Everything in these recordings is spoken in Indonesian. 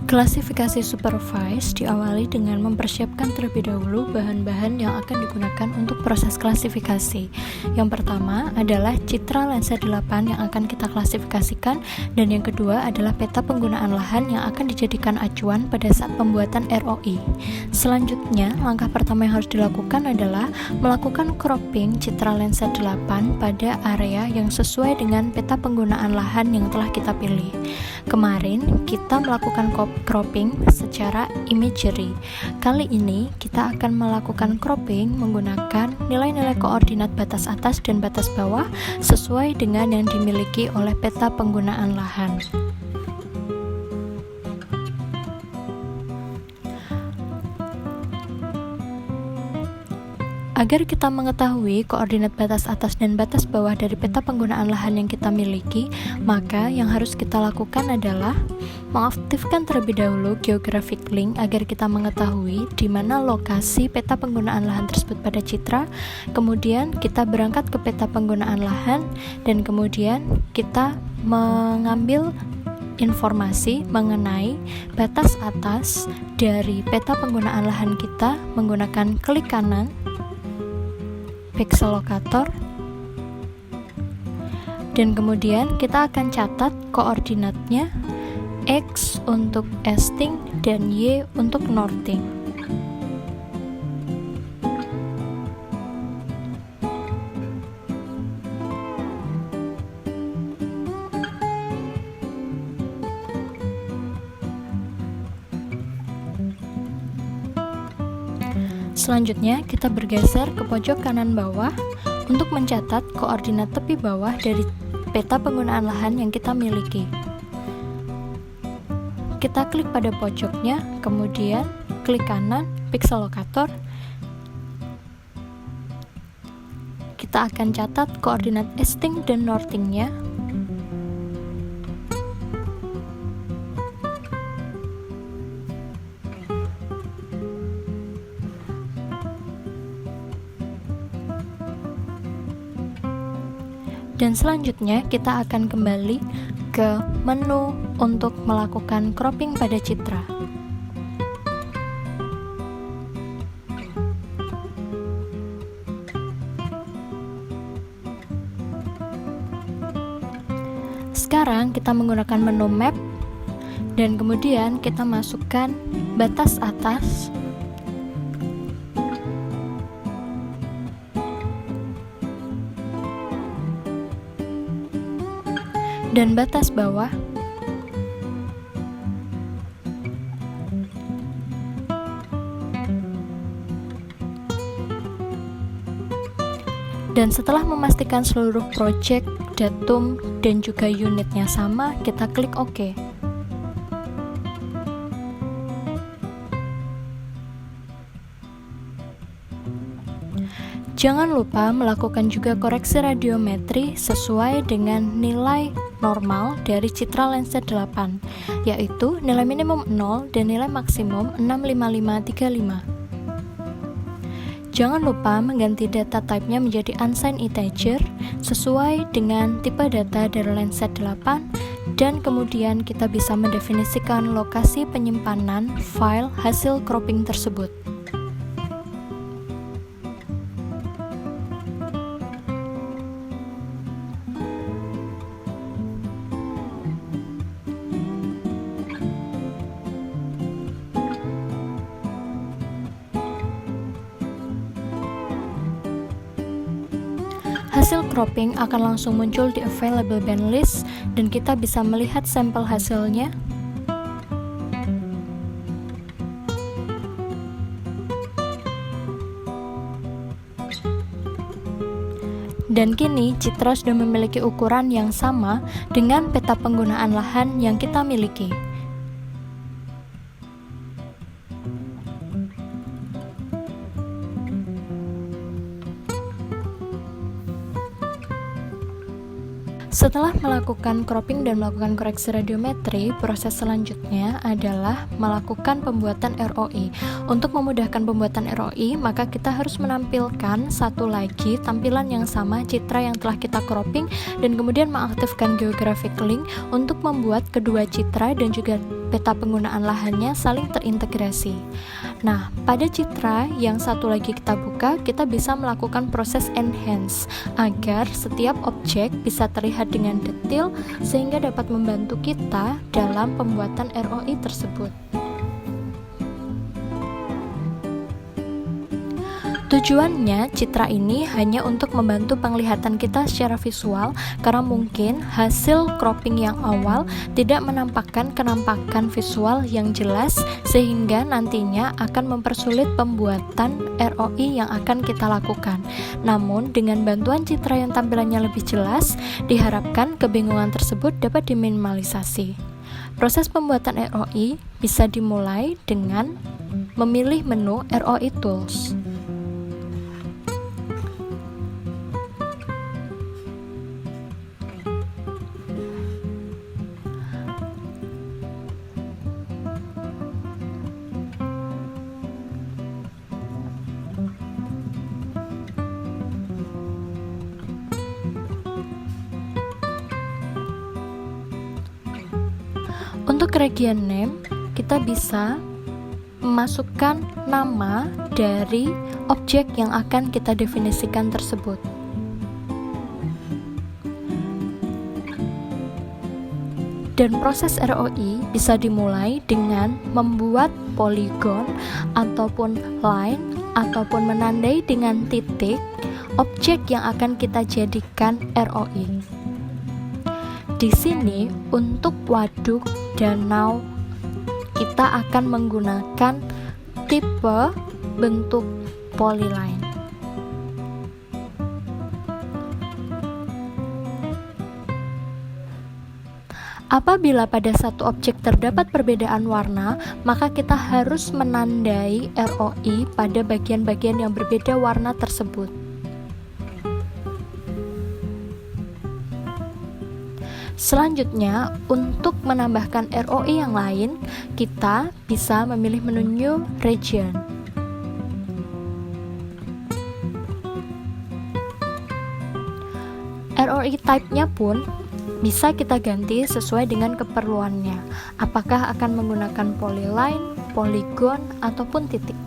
Klasifikasi supervised diawali dengan mempersiapkan terlebih dahulu bahan-bahan yang akan digunakan untuk proses klasifikasi. Yang pertama adalah citra lensa 8 yang akan kita klasifikasikan, dan yang kedua adalah peta penggunaan lahan yang akan dijadikan acuan pada saat pembuatan ROI. Selanjutnya, langkah pertama yang harus dilakukan adalah melakukan cropping citra lensa 8 pada area yang sesuai dengan peta penggunaan lahan yang telah kita pilih. Kemarin, kita melakukan cropping secara imagery. Kali ini, kita akan melakukan cropping menggunakan nilai-nilai koordinat batas atas dan batas bawah sesuai dengan yang dimiliki oleh peta penggunaan lahan. Agar kita mengetahui koordinat batas atas dan batas bawah dari peta penggunaan lahan yang kita miliki, maka yang harus kita lakukan adalah mengaktifkan terlebih dahulu geographic link agar kita mengetahui di mana lokasi peta penggunaan lahan tersebut pada citra. Kemudian kita berangkat ke peta penggunaan lahan dan kemudian kita mengambil informasi mengenai batas atas dari peta penggunaan lahan kita menggunakan klik kanan pixel locator, dan kemudian kita akan catat koordinatnya X untuk easting dan Y untuk northing. Selanjutnya, kita bergeser ke pojok kanan bawah untuk mencatat koordinat tepi bawah dari peta penggunaan lahan yang kita miliki. Kita klik pada pojoknya, kemudian klik kanan, pixel locator. Kita akan catat koordinat easting dan northing-nya. Dan selanjutnya kita akan kembali ke menu untuk melakukan cropping pada citra. Sekarang kita menggunakan menu map dan kemudian kita masukkan batas atas dan batas bawah, dan setelah memastikan seluruh project, datum, dan juga unitnya sama, kita klik OK. Jangan lupa melakukan juga koreksi radiometri sesuai dengan nilai normal dari citra lensa 8, yaitu nilai minimum 0 dan nilai maksimum 65535. Jangan lupa mengganti data type-nya menjadi unsigned integer sesuai dengan tipe data dari lensa 8, dan kemudian kita bisa mendefinisikan lokasi penyimpanan file hasil cropping tersebut. Hasil cropping akan langsung muncul di available band list dan kita bisa melihat sampel hasilnya. Dan kini citra sudah memiliki ukuran yang sama dengan peta penggunaan lahan yang kita miliki. Setelah melakukan cropping dan melakukan koreksi radiometri, proses selanjutnya adalah melakukan pembuatan ROI. Untuk memudahkan pembuatan ROI, maka kita harus menampilkan satu lagi tampilan yang sama citra yang telah kita cropping dan kemudian mengaktifkan geographic link untuk membuat kedua citra dan juga peta penggunaan lahannya saling terintegrasi. Nah, pada citra yang satu lagi kita buka, kita bisa melakukan proses enhance agar setiap objek bisa terlihat dengan detail sehingga dapat membantu kita dalam pembuatan ROI tersebut. Tujuannya, citra ini hanya untuk membantu penglihatan kita secara visual karena mungkin hasil cropping yang awal tidak menampakkan kenampakan visual yang jelas sehingga nantinya akan mempersulit pembuatan ROI yang akan kita lakukan. Namun, dengan bantuan citra yang tampilannya lebih jelas, diharapkan kebingungan tersebut dapat diminimalisasi. Proses pembuatan ROI bisa dimulai dengan memilih menu ROI Tools. Untuk region name, kita bisa memasukkan nama dari objek yang akan kita definisikan tersebut. Dan proses ROI bisa dimulai dengan membuat poligon ataupun line ataupun menandai dengan titik objek yang akan kita jadikan ROI. Di sini untuk waduk danau kita akan menggunakan tipe bentuk polyline. Apabila pada satu objek terdapat perbedaan warna, maka kita harus menandai ROI pada bagian-bagian yang berbeda warna tersebut. Selanjutnya, untuk menambahkan ROI yang lain, kita bisa memilih menu New Region. ROI type-nya pun bisa kita ganti sesuai dengan keperluannya. Apakah akan menggunakan polyline, polygon, ataupun titik.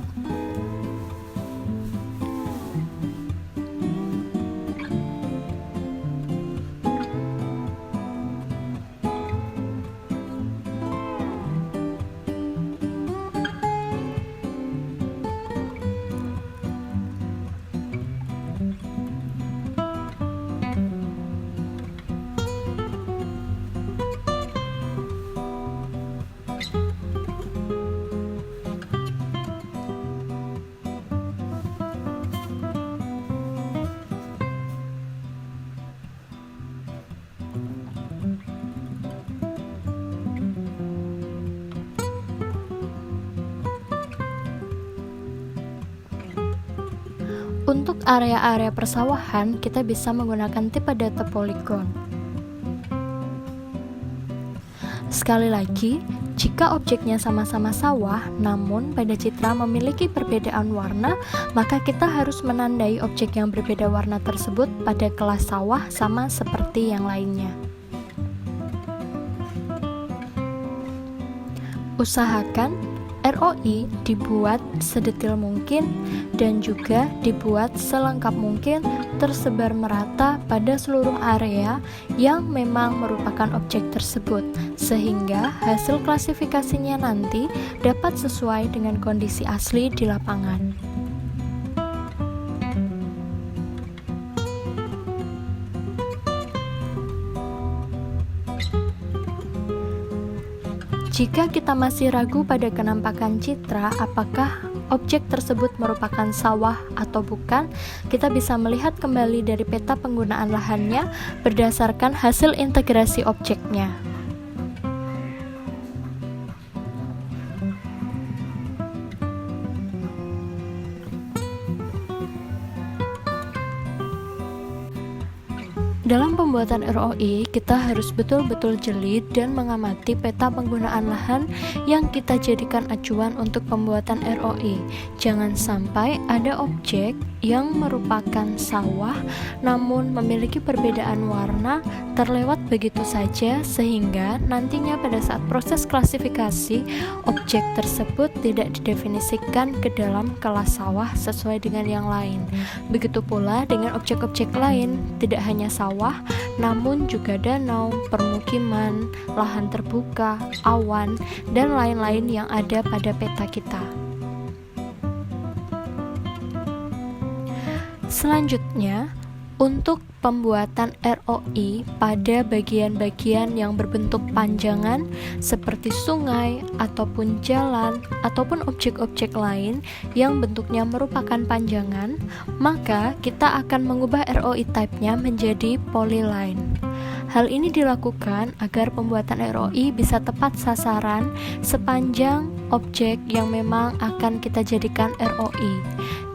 Untuk area-area persawahan, kita bisa menggunakan tipe data polygon. Sekali lagi, jika objeknya sama-sama sawah, namun pada citra memiliki perbedaan warna, maka kita harus menandai objek yang berbeda warna tersebut pada kelas sawah sama seperti yang lainnya. Usahakan ROI dibuat sedetail mungkin dan juga dibuat selengkap mungkin tersebar merata pada seluruh area yang memang merupakan objek tersebut, sehingga hasil klasifikasinya nanti dapat sesuai dengan kondisi asli di lapangan. Jika kita masih ragu pada kenampakan citra, apakah objek tersebut merupakan sawah atau bukan, kita bisa melihat kembali dari peta penggunaan lahannya berdasarkan hasil integrasi objeknya. Dalam pembuatan ROI, kita harus betul-betul jeli dan mengamati peta penggunaan lahan yang kita jadikan acuan untuk pembuatan ROI. Jangan sampai ada objek yang merupakan sawah namun memiliki perbedaan warna terlewat begitu saja, sehingga nantinya pada saat proses klasifikasi, objek tersebut tidak didefinisikan ke dalam kelas sawah sesuai dengan yang lain. Begitu pula dengan objek-objek lain, tidak hanya sawah, namun juga danau, permukiman, lahan terbuka, awan, dan lain-lain yang ada pada peta kita. Selanjutnya, untuk pembuatan ROI pada bagian-bagian yang berbentuk panjangan seperti sungai ataupun jalan ataupun objek-objek lain yang bentuknya merupakan panjangan, maka kita akan mengubah ROI type-nya menjadi polyline. Hal ini dilakukan agar pembuatan ROI bisa tepat sasaran sepanjang objek yang memang akan kita jadikan ROI.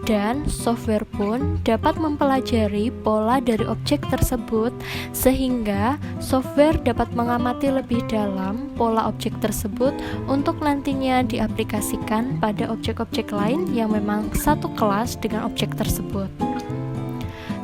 Dan software pun dapat mempelajari pola dari objek tersebut, sehingga software dapat mengamati lebih dalam pola objek tersebut untuk nantinya diaplikasikan pada objek-objek lain yang memang satu kelas dengan objek tersebut.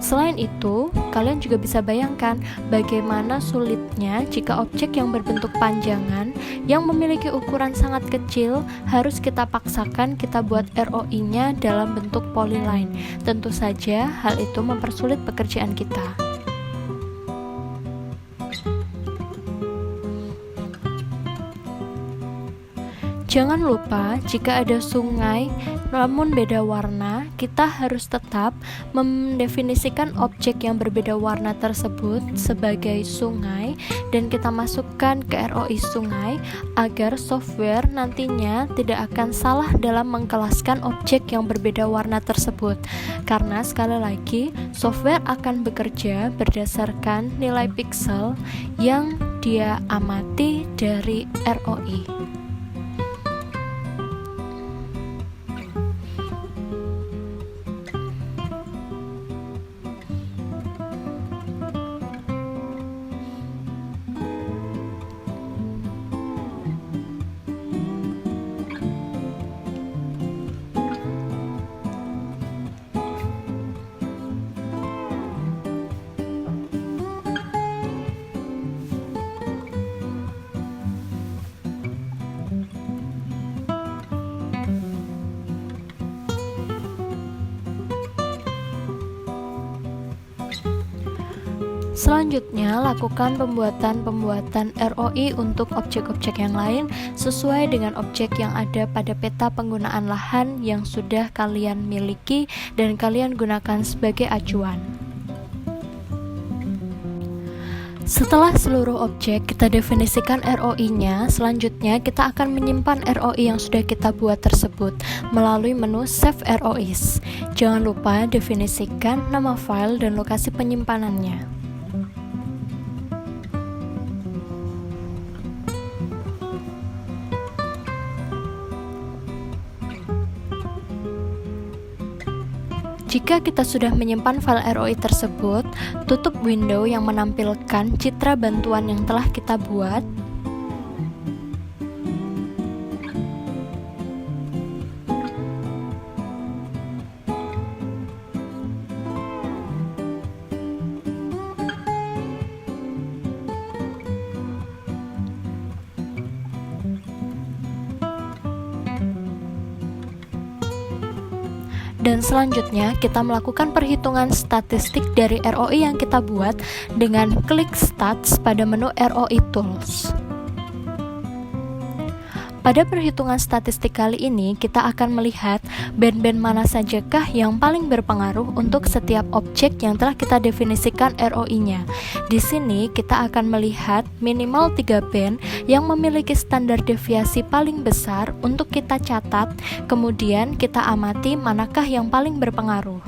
Selain itu, kalian juga bisa bayangkan bagaimana sulitnya jika objek yang berbentuk panjangan yang memiliki ukuran sangat kecil harus kita paksakan kita buat ROI-nya dalam bentuk polyline. Tentu saja hal itu mempersulit pekerjaan kita. Jangan lupa, jika ada sungai namun beda warna, kita harus tetap mendefinisikan objek yang berbeda warna tersebut sebagai sungai dan kita masukkan ke ROI sungai agar software nantinya tidak akan salah dalam mengkelaskan objek yang berbeda warna tersebut. Karena sekali lagi, software akan bekerja berdasarkan nilai pixel yang dia amati dari ROI. Selanjutnya, lakukan pembuatan ROI untuk objek-objek yang lain sesuai dengan objek yang ada pada peta penggunaan lahan yang sudah kalian miliki dan kalian gunakan sebagai acuan. Setelah seluruh objek kita definisikan ROI-nya, selanjutnya kita akan menyimpan ROI yang sudah kita buat tersebut melalui menu Save ROIs. Jangan lupa definisikan nama file dan lokasi penyimpanannya. Jika kita sudah menyimpan file ROI tersebut, tutup window yang menampilkan citra bantuan yang telah kita buat. Dan selanjutnya kita melakukan perhitungan statistik dari ROI yang kita buat dengan klik Stats pada menu ROI Tools. Pada perhitungan statistik kali ini, kita akan melihat band-band mana sajakah yang paling berpengaruh untuk setiap objek yang telah kita definisikan ROI-nya. Di sini, kita akan melihat minimal 3 band yang memiliki standar deviasi paling besar untuk kita catat, kemudian kita amati manakah yang paling berpengaruh.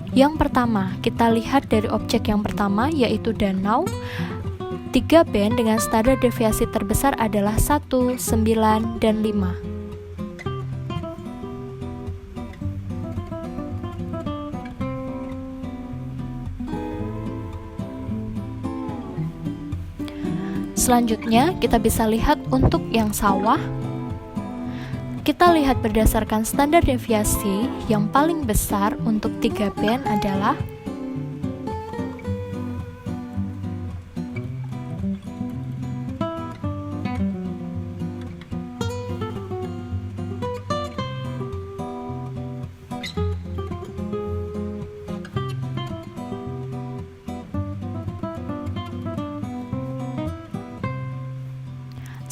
Yang pertama, kita lihat dari objek yang pertama, yaitu danau. 3 band dengan standar deviasi terbesar adalah 1, 9, dan 5. Selanjutnya kita bisa lihat untuk yang sawah. Kita lihat berdasarkan standar deviasi, yang paling besar untuk 3 band adalah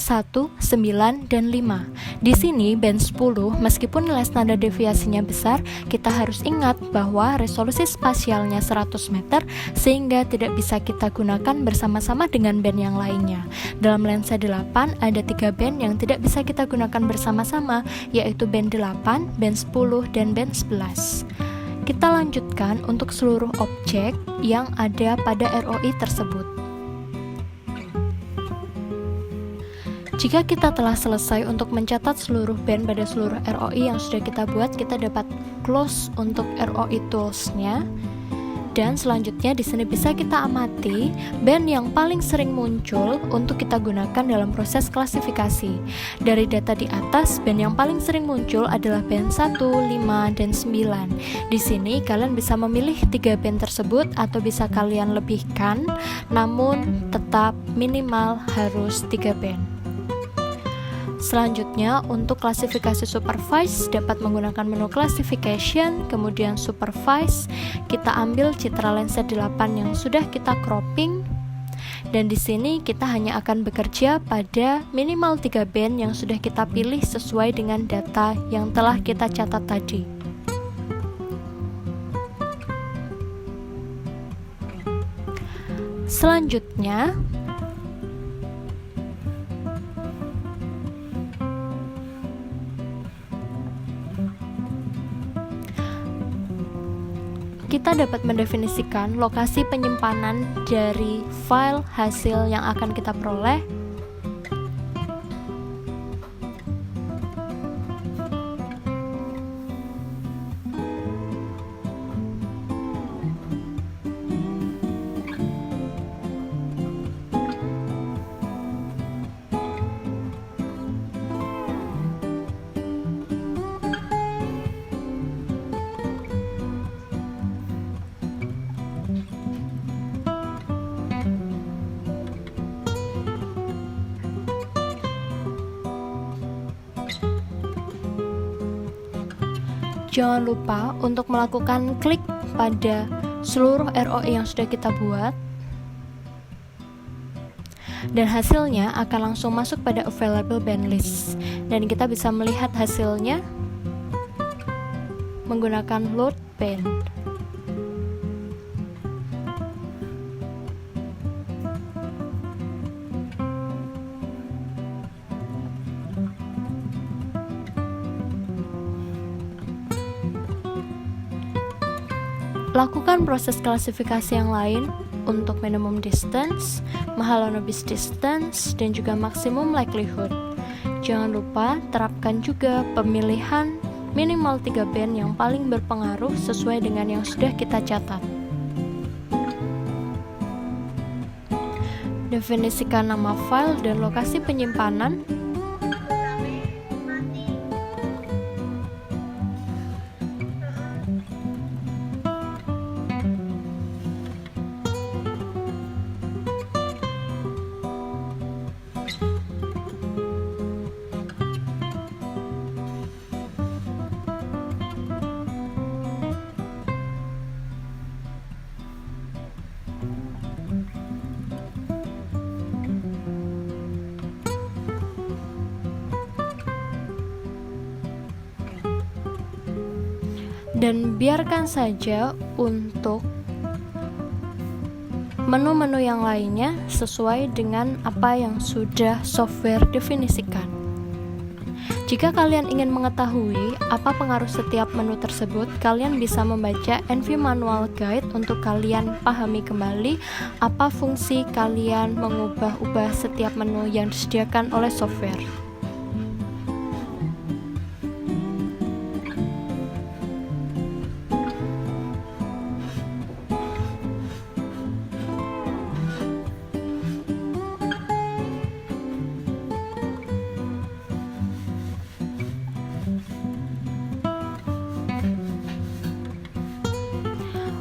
satu, 9, dan 5. Di sini band 10, meskipun nilai standar deviasinya besar, kita harus ingat bahwa resolusi spasialnya 100 meter sehingga tidak bisa kita gunakan bersama-sama dengan band yang lainnya. Dalam lensa 8 ada 3 band yang tidak bisa kita gunakan bersama-sama, yaitu band 8, band 10, dan band 11. Kita lanjutkan untuk seluruh objek yang ada pada ROI tersebut. Jika kita telah selesai untuk mencatat seluruh band pada seluruh ROI yang sudah kita buat, kita dapat close untuk ROI tools-nya. Dan selanjutnya di sini bisa kita amati band yang paling sering muncul untuk kita gunakan dalam proses klasifikasi. Dari data di atas, band yang paling sering muncul adalah band 1, 5, dan 9. Di sini kalian bisa memilih 3 band tersebut atau bisa kalian lebihkan, namun tetap minimal harus 3 band. Selanjutnya, untuk klasifikasi supervise dapat menggunakan menu classification, kemudian supervise. Kita ambil citra lensa 8 yang sudah kita cropping, dan di sini kita hanya akan bekerja pada minimal 3 band yang sudah kita pilih sesuai dengan data yang telah kita catat tadi. Selanjutnya, kita dapat mendefinisikan lokasi penyimpanan dari file hasil yang akan kita peroleh. Jangan lupa untuk melakukan klik pada seluruh ROI yang sudah kita buat, dan hasilnya akan langsung masuk pada available band list, dan kita bisa melihat hasilnya menggunakan load band. Lakukan proses klasifikasi yang lain untuk minimum distance, Mahalanobis distance, dan juga maximum likelihood. Jangan lupa terapkan juga pemilihan minimal 3 band yang paling berpengaruh sesuai dengan yang sudah kita catat. Definisikan nama file dan lokasi penyimpanan. Dan biarkan saja untuk menu-menu yang lainnya sesuai dengan apa yang sudah software definisikan. Jika kalian ingin mengetahui apa pengaruh setiap menu tersebut, kalian bisa membaca NV Manual Guide untuk kalian pahami kembali apa fungsi kalian mengubah-ubah setiap menu yang disediakan oleh software.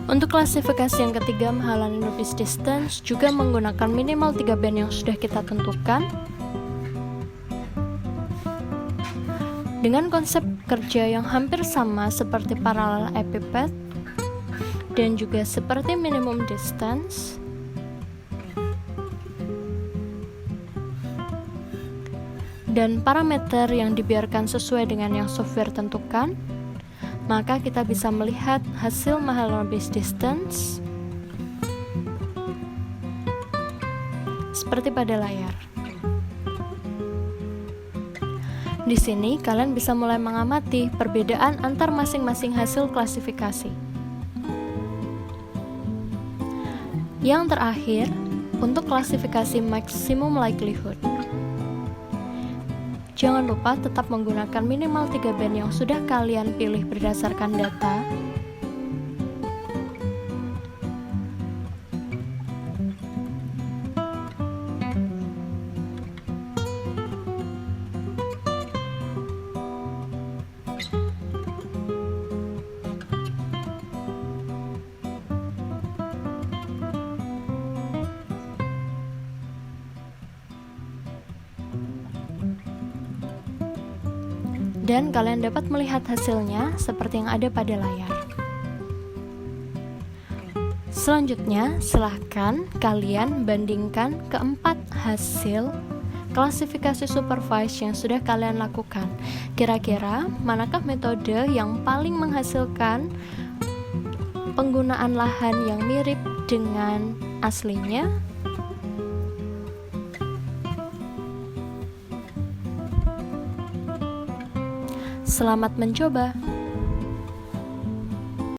Untuk klasifikasi yang ketiga, Mahalan Novice Distance juga menggunakan minimal 3 band yang sudah kita tentukan dengan konsep kerja yang hampir sama seperti parallel epipet dan juga seperti minimum distance. Dan parameter yang dibiarkan sesuai dengan yang software tentukan, maka kita bisa melihat hasil Mahalan Novice Distance seperti pada layar. Di sini kalian bisa mulai mengamati perbedaan antar masing-masing hasil klasifikasi. Yang terakhir, untuk klasifikasi maximum likelihood. Jangan lupa tetap menggunakan minimal 3 band yang sudah kalian pilih berdasarkan data. Dan kalian dapat melihat hasilnya seperti yang ada pada layar. Selanjutnya, silahkan kalian bandingkan keempat hasil klasifikasi supervised yang sudah kalian lakukan. Kira-kira manakah metode yang paling menghasilkan penggunaan lahan yang mirip dengan aslinya? Selamat mencoba!